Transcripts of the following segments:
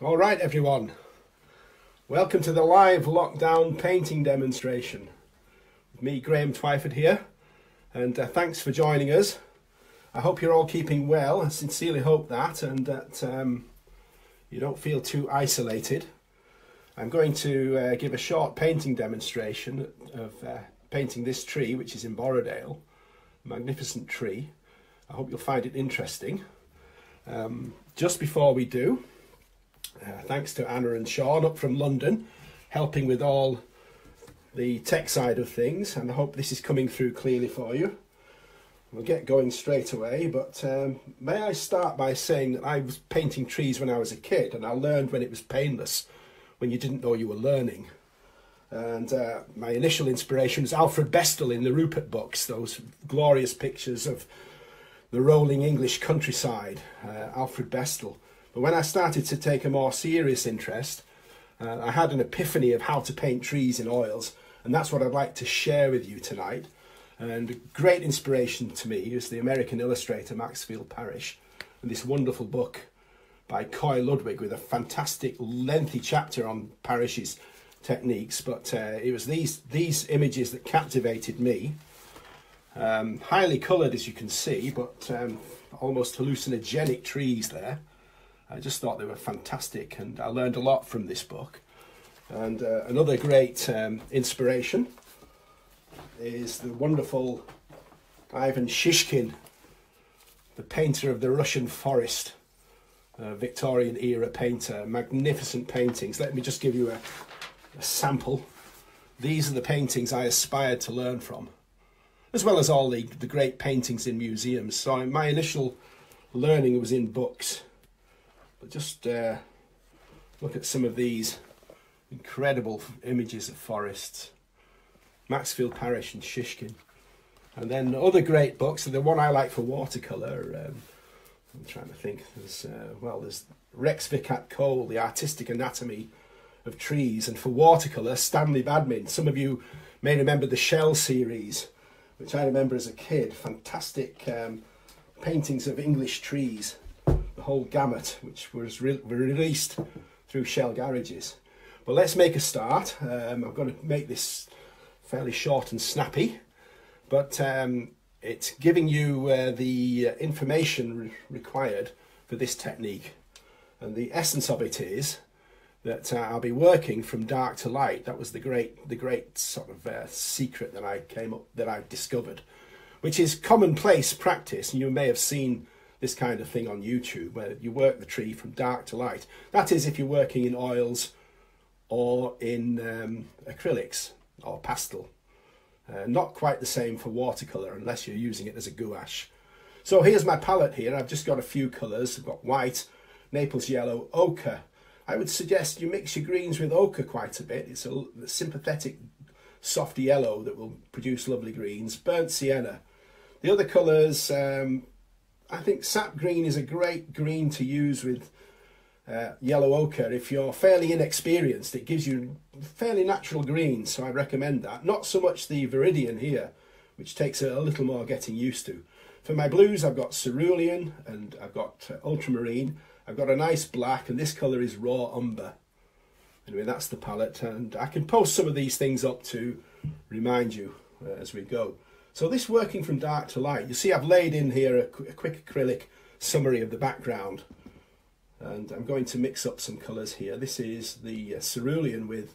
All right, everyone. Welcome to the live lockdown painting demonstration. With me, Graham Twyford here, and thanks for joining us. I hope you're all keeping well. I sincerely hope that, and that you don't feel too isolated. I'm going to give a short painting demonstration of painting this tree, which is in Borrowdale. A magnificent tree. I hope you'll find it interesting. Just before we do, thanks to Anna and Sean up from London, helping with all the tech side of things, and I hope this is coming through clearly for you. We'll get going straight away, but may I start by saying that I was painting trees when I was a kid, and I learned when it was painless, when you didn't know you were learning. And my initial inspiration was Alfred Bestall in the Rupert books, those glorious pictures of the rolling English countryside, Alfred Bestall. But when I started to take a more serious interest, I had an epiphany of how to paint trees in oils, and that's what I'd like to share with you tonight. And a great inspiration to me is the American illustrator Maxfield Parrish, and this wonderful book by Coy Ludwig with a fantastic lengthy chapter on Parrish's techniques. But it was these images that captivated me. Highly coloured, as you can see, but almost hallucinogenic trees there. I just thought they were fantastic, and I learned a lot from this book. And another great inspiration is the wonderful Ivan Shishkin, the painter of the Russian forest, Victorian era painter, magnificent paintings. Let me just give you a sample. These are the paintings I aspired to learn from, as well as all the great paintings in museums. So my initial learning was in books. But just look at some of these incredible images of forests. Maxfield Parrish and Shishkin. And then other great books, and the one I like for watercolour, I'm trying to think, there's Rex Vicat Cole, The Artistic Anatomy of Trees, and for watercolour, Stanley Badmin. Some of you may remember the Shell series, which I remember as a kid. Fantastic paintings of English trees. The whole gamut, which was released through Shell garages. But let's make a start. I'm going to make this fairly short and snappy, but it's giving you the information required for this technique. And the essence of it is that I'll be working from dark to light. That was the great sort of secret that I discovered, which is commonplace practice. And you may have seen this kind of thing on YouTube, where you work the tree from dark to light. That is if you're working in oils or in acrylics or pastel. Not quite the same for watercolour unless you're using it as a gouache. So here's my palette here. I've just got a few colours. I've got white, Naples yellow, ochre. I would suggest you mix your greens with ochre quite a bit. It's a sympathetic soft yellow that will produce lovely greens. Burnt sienna. The other colours, I think sap green is a great green to use with yellow ochre. If you're fairly inexperienced, it gives you fairly natural greens, so I recommend that. Not so much the Viridian here, which takes a little more getting used to. For my blues, I've got Cerulean and I've got Ultramarine. I've got a nice black, and this colour is raw umber. Anyway, that's the palette, and I can post some of these things up to remind you as we go. So this working from dark to light, you see I've laid in here a quick acrylic summary of the background, and I'm going to mix up some colours here. This is the Cerulean with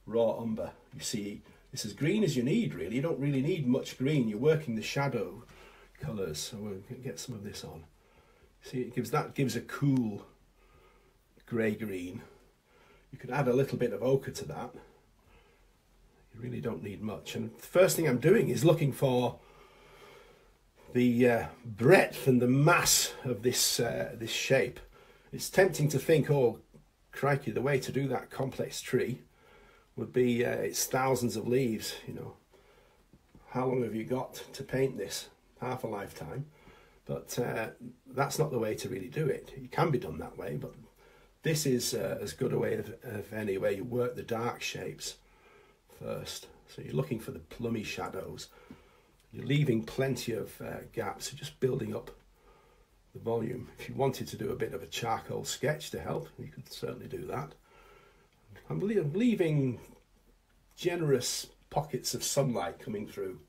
raw umber. You see, it's as green as you need, really. You don't really need much green. You're working the shadow colours, so we'll get some of this on. See, that gives a cool grey green. You could add a little bit of ochre to that. You really don't need much. And the first thing I'm doing is looking for the breadth and the mass of this shape. It's tempting to think, oh, crikey, the way to do that complex tree would be it's thousands of leaves, you know. How long have you got to paint this? Half a lifetime. But that's not the way to really do it. It can be done that way, but this is as good a way of any way. You work the dark shapes first. So you're looking for the plummy shadows. You're leaving plenty of gaps. You're just building up the volume. If you wanted to do a bit of a charcoal sketch to help, you could certainly do that. I'm leaving generous pockets of sunlight coming through,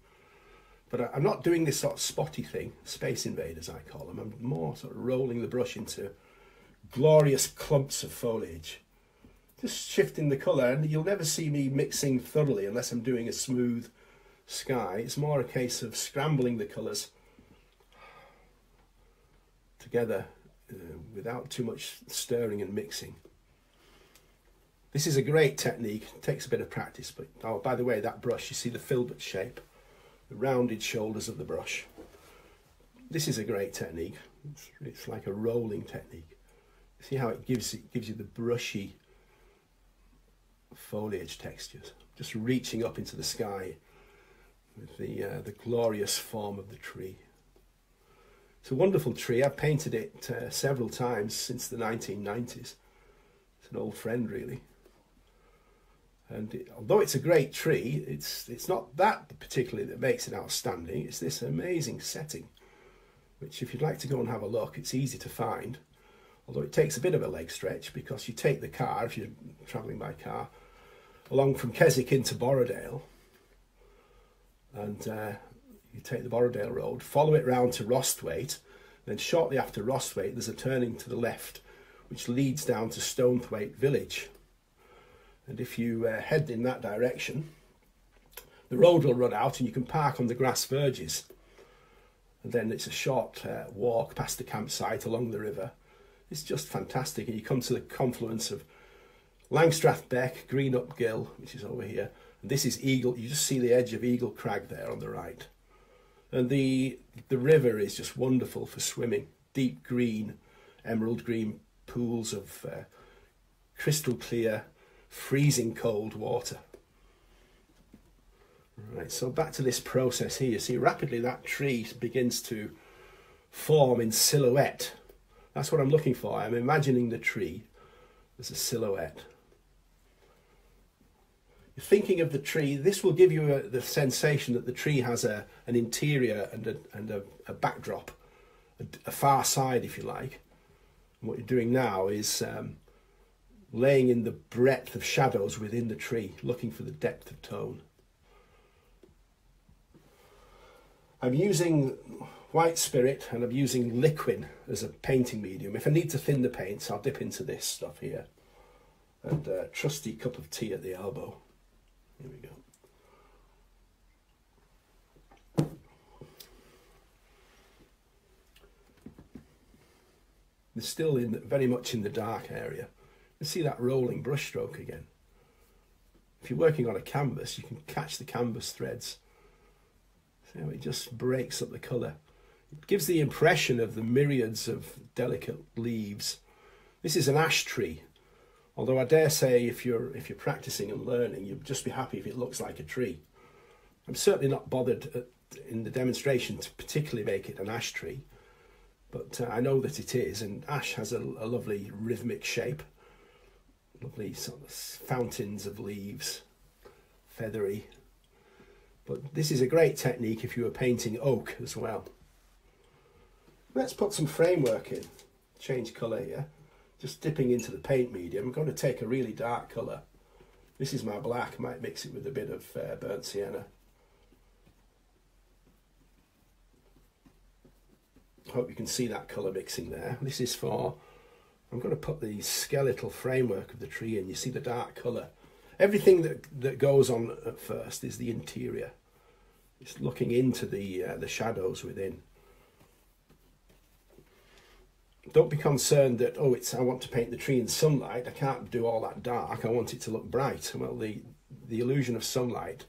but I'm not doing this sort of spotty thing, Space Invaders I call them. I'm more sort of rolling the brush into glorious clumps of foliage, just shifting the colour, and you'll never see me mixing thoroughly unless I'm doing a smooth sky. It's more a case of scrambling the colours together without too much stirring and mixing. This is a great technique. It takes a bit of practice, but oh, by the way, that brush, you see the filbert shape, the rounded shoulders of the brush. This is a great technique. It's like a rolling technique. See how it gives you the brushy foliage textures, just reaching up into the sky with the glorious form of the tree. It's a wonderful tree. I've painted it several times since the 1990s. It's an old friend, really. And although it's a great tree, it's not that particularly that makes it outstanding. It's this amazing setting, which if you'd like to go and have a look, it's easy to find. Although it takes a bit of a leg stretch, because you take the car, if you're travelling by car, along from Keswick into Borrowdale, and you take the Borrowdale Road, follow it round to Rostwaite, then shortly after Rostwaite there's a turning to the left which leads down to Stonethwaite village. And if you head in that direction, the road will run out and you can park on the grass verges. And then it's a short walk past the campsite along the river. It's just fantastic. And you come to the confluence of Langstrath Beck, Greenup Gill, which is over here. And this is Eagle. You just see the edge of Eagle Crag there on the right. And the river is just wonderful for swimming. Deep green, emerald green pools of crystal clear, freezing cold water. Right, so back to this process here. You see rapidly that tree begins to form in silhouette. That's what I'm looking for. I'm imagining the tree as a silhouette. You're thinking of the tree. This will give you the sensation that the tree has an interior and a backdrop, a far side, if you like. And what you're doing now is laying in the breadth of shadows within the tree, looking for the depth of tone. I'm using white spirit and I'm using liquid as a painting medium. If I need to thin the paints, I'll dip into this stuff here. And a trusty cup of tea at the elbow. Here we go. They're still very much in the dark area. You see that rolling brush stroke again. If you're working on a canvas, you can catch the canvas threads. See how it just breaks up the colour. It gives the impression of the myriads of delicate leaves. This is an ash tree, although I dare say if you're practicing and learning, you'll just be happy if it looks like a tree. I'm certainly not bothered in the demonstration to particularly make it an ash tree, but I know that it is, and ash has a lovely rhythmic shape. Lovely sort of fountains of leaves, feathery. But this is a great technique if you were painting oak as well. Let's put some framework in. Change colour here. Just dipping into the paint medium. I'm going to take a really dark colour. This is my black. I might mix it with a bit of burnt sienna. Hope you can see that colour mixing there. This is for... I'm going to put the skeletal framework of the tree in. You see the dark colour. Everything that goes on at first is the interior. It's looking into the shadows within. Don't be concerned that, oh, I want to paint the tree in sunlight. I can't do all that dark. I want it to look bright. Well, the illusion of sunlight,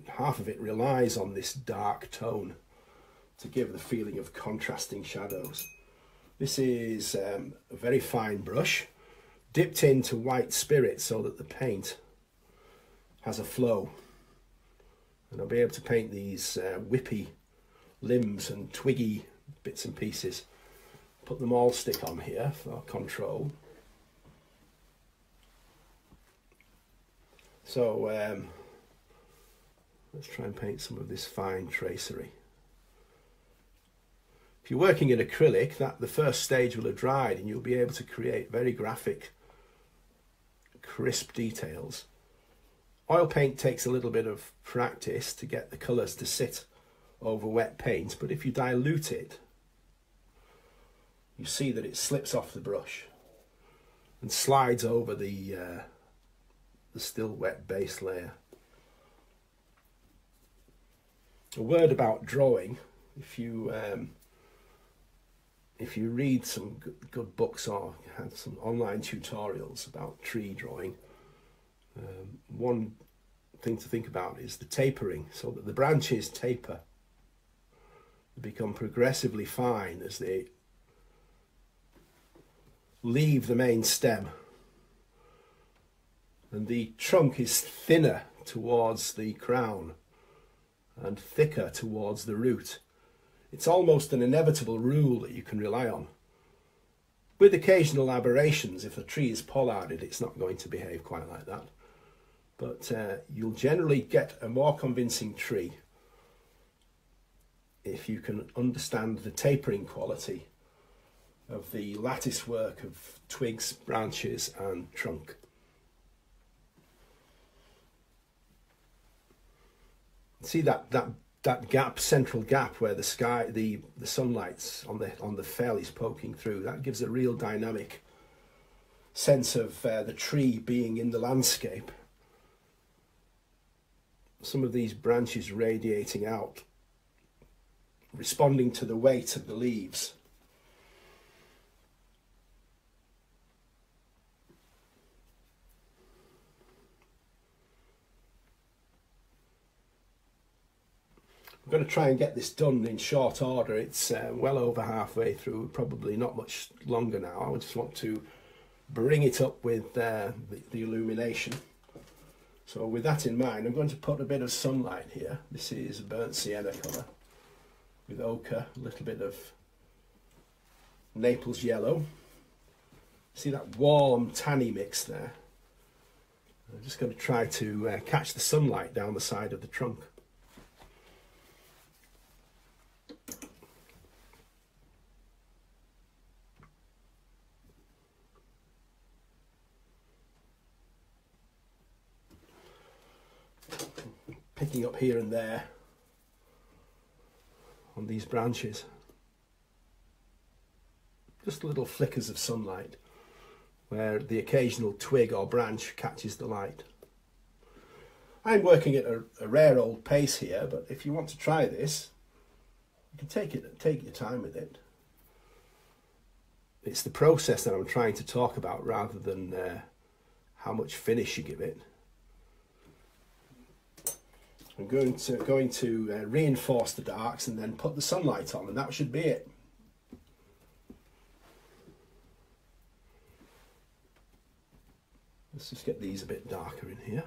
half of it relies on this dark tone to give the feeling of contrasting shadows. This is a very fine brush, dipped into white spirit so that the paint has a flow. And I'll be able to paint these whippy limbs and twiggy bits and pieces. Put them all stick on here for control. So let's try and paint some of this fine tracery. If you're working in acrylic, the first stage will have dried and you'll be able to create very graphic, crisp details. Oil paint takes a little bit of practice to get the colours to sit over wet paint, but if you dilute it, you see that it slips off the brush and slides over the still wet base layer. A word about drawing: if you read some good books or have some online tutorials about tree drawing, one thing to think about is the tapering, so that the branches taper, they become progressively fine as they leave the main stem, and the trunk is thinner towards the crown and thicker towards the root. It's almost an inevitable rule that you can rely on. With occasional aberrations, if a tree is pollarded, it's not going to behave quite like that. But you'll generally get a more convincing tree if you can understand the tapering quality of the lattice work of twigs, branches and trunk. See that gap, central gap, where the sky, the sunlight's on the fell is poking through. That gives a real dynamic sense of the tree being in the landscape. Some of these branches radiating out, responding to the weight of the leaves. I'm going to try and get this done in short order. It's well over halfway through, probably not much longer now. I just want to bring it up with the illumination. So with that in mind, I'm going to put a bit of sunlight here. This is a burnt sienna colour with ochre, a little bit of Naples yellow. See that warm tanny mix there? I'm just going to try to catch the sunlight down the side of the trunk. Picking up here and there on these branches, just little flickers of sunlight where the occasional twig or branch catches the light. I'm working at a rare old pace here, but if you want to try this, you can take your time with it. It's the process that I'm trying to talk about rather than how much finish you give it. I'm going to reinforce the darks and then put the sunlight on, and that should be it. Let's just get these a bit darker in here.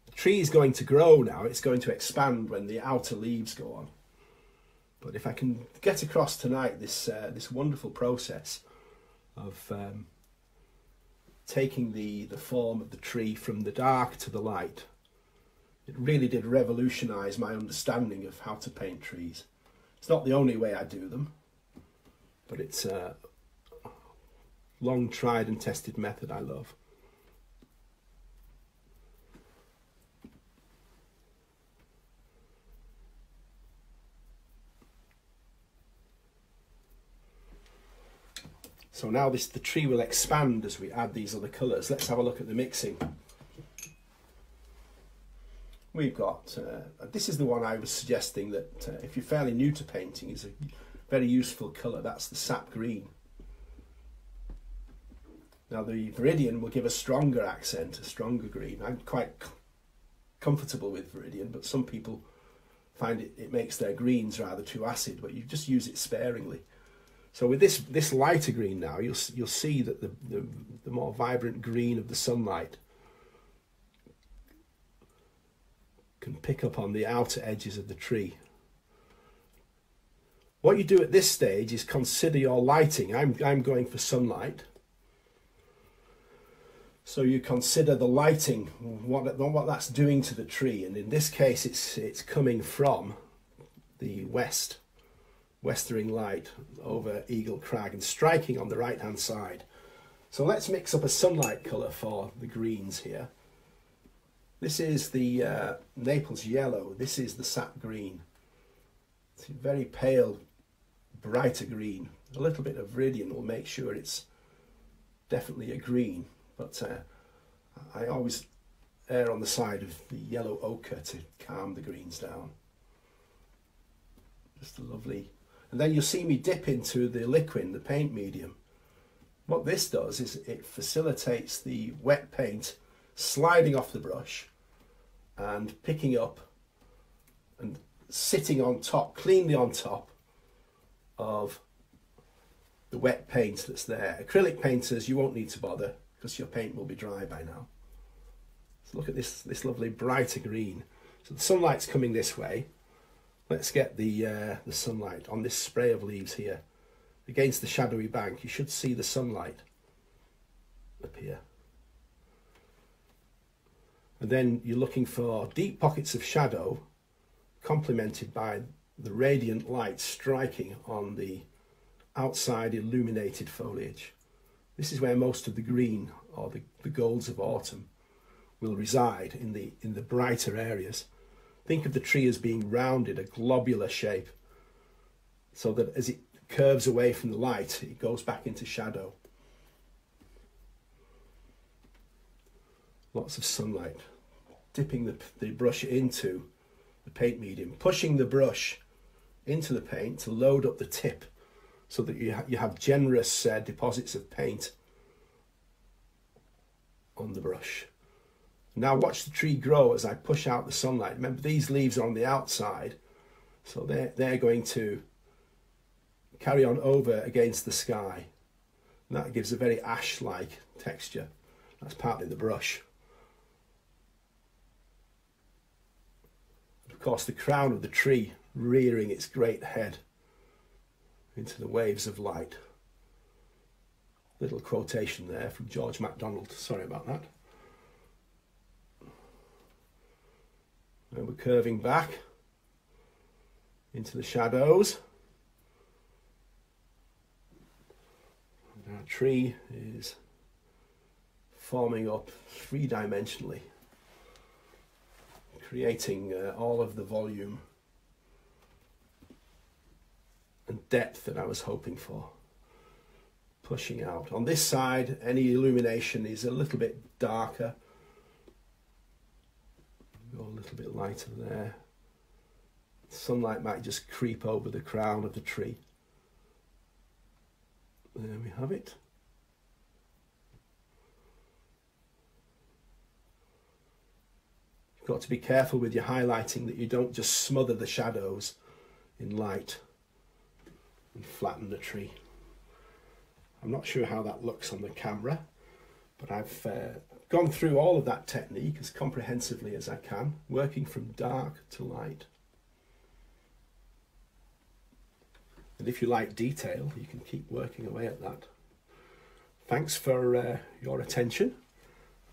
The tree is going to grow now. It's going to expand when the outer leaves go on. But if I can get across tonight this wonderful process of taking the form of the tree from the dark to the light, it really did revolutionise my understanding of how to paint trees. It's not the only way I do them, but it's a long tried and tested method I love. So now the tree will expand as we add these other colours. Let's have a look at the mixing. We've got, this is the one I was suggesting that if you're fairly new to painting is a very useful colour. That's the sap green. Now the Viridian will give a stronger accent, a stronger green. I'm quite comfortable with Viridian, but some people find it makes their greens rather too acid, but you just use it sparingly. So with this lighter green now, you'll see that the more vibrant green of the sunlight can pick up on the outer edges of the tree. What you do at this stage is consider your lighting. I'm going for sunlight. So you consider the lighting, what that's doing to the tree, and in this case it's coming from the west. westering light over Eagle Crag and striking on the right hand side. So let's mix up a sunlight colour for the greens here. This is the Naples yellow, this is the sap green. It's a very pale, brighter green. A little bit of Viridian will make sure it's definitely a green, but I always err on the side of the yellow ochre to calm the greens down. Just a lovely, and then you'll see me dip into the liquid, the paint medium. What this does is it facilitates the wet paint sliding off the brush and picking up and sitting on top, cleanly on top of the wet paint that's there. Acrylic painters, you won't need to bother because your paint will be dry by now. So look at this lovely brighter green. So the sunlight's coming this way. Let's get the sunlight on this spray of leaves here. Against the shadowy bank, you should see the sunlight up here. And then you're looking for deep pockets of shadow complemented by the radiant light striking on the outside illuminated foliage. This is where most of the green or the golds of autumn will reside, in the brighter areas. Think of the tree as being rounded, a globular shape, so that as it curves away from the light, it goes back into shadow. Lots of sunlight. Dipping the brush into the paint medium, pushing the brush into the paint to load up the tip so that you have generous deposits of paint on the brush. Now watch the tree grow as I push out the sunlight. Remember, these leaves are on the outside, so they're going to carry on over against the sky. And that gives a very ash-like texture. That's partly the brush. And of course, the crown of the tree rearing its great head into the waves of light. Little quotation there from George MacDonald. Sorry about that. And we're curving back into the shadows. And our tree is forming up three-dimensionally, creating all of the volume and depth that I was hoping for. Pushing out. On this side, any illumination is a little bit darker. Go a little bit lighter there. Sunlight might just creep over the crown of the tree. There we have it. You've got to be careful with your highlighting that you don't just smother the shadows in light and flatten the tree. I'm not sure how that looks on the camera, but I've gone through all of that technique as comprehensively as I can, working from dark to light. And if you like detail, you can keep working away at that. Thanks for your attention.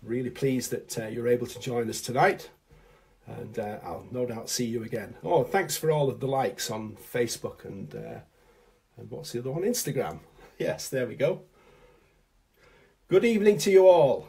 I'm really pleased that you're able to join us tonight, and I'll no doubt see you again. Oh, thanks for all of the likes on Facebook and what's the other one? Instagram. Yes, there we go. Good evening to you all.